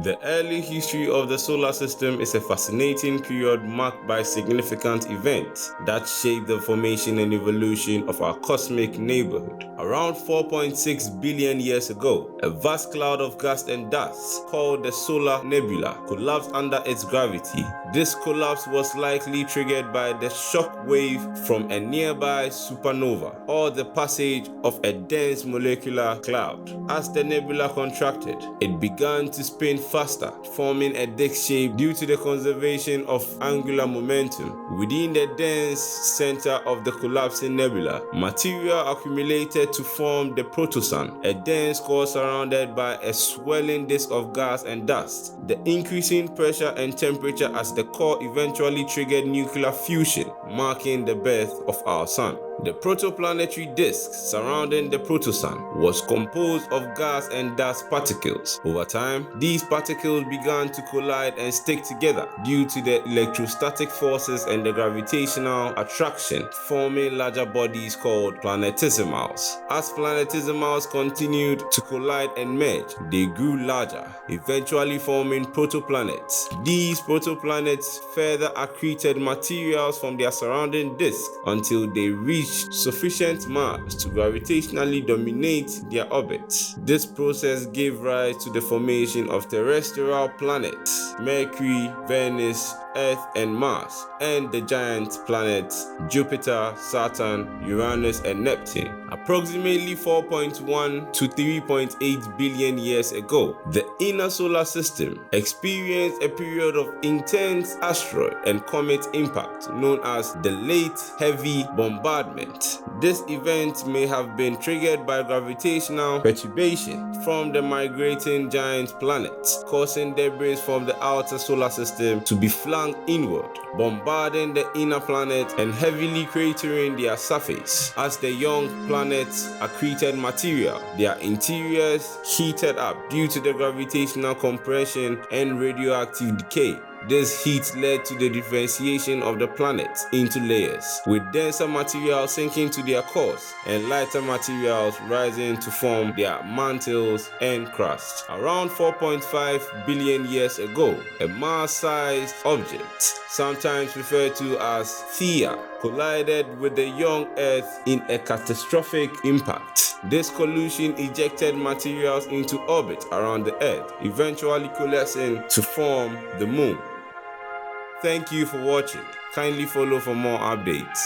The early history of the solar system is a fascinating period marked by significant events that shaped the formation and evolution of our cosmic neighborhood. Around 4.6 billion years ago, a vast cloud of gas and dust called the solar nebula collapsed under its gravity. This collapse was likely triggered by the shock wave from a nearby supernova or the passage of a dense molecular cloud. As the nebula contracted, it began to spin faster, forming a disc shape due to the conservation of angular momentum. Within the dense center of the collapsing nebula, material accumulated to form the protosun, a dense core surrounded by a swirling disk of gas and dust. The increasing pressure and temperature as the core eventually triggered nuclear fusion, marking the birth of our sun. The protoplanetary disk surrounding the protosun was composed of gas and dust particles. Over time, these particles began to collide and stick together due to the electrostatic forces and the gravitational attraction, forming larger bodies called planetesimals. As planetesimals continued to collide and merge, they grew larger, eventually forming protoplanets. These protoplanets further accreted materials from their surrounding disk until they reached sufficient mass to gravitationally dominate their orbits. This process gave rise to the formation of terrestrial planets, Mercury, Venus, Earth and Mars, and the giant planets Jupiter, Saturn, Uranus and Neptune. Approximately 4.1 to 3.8 billion years ago, the inner solar system experienced a period of intense asteroid and comet impact known as the Late Heavy Bombardment. This event may have been triggered by gravitational perturbation from the migrating giant planets, causing debris from the outer solar system to be flung inward, bombarding the inner planet and heavily cratering their surface. As the young planets accreted material, their interiors heated up due to the gravitational compression and radioactive decay. This heat led to the differentiation of the planets into layers, with denser materials sinking to their cores and lighter materials rising to form their mantles and crust. Around 4.5 billion years ago, a Mars-sized object, sometimes referred to as Theia, collided with the young Earth in a catastrophic impact. This collision ejected materials into orbit around the Earth, eventually coalescing to form the Moon. Thank you for watching. Kindly follow for more updates.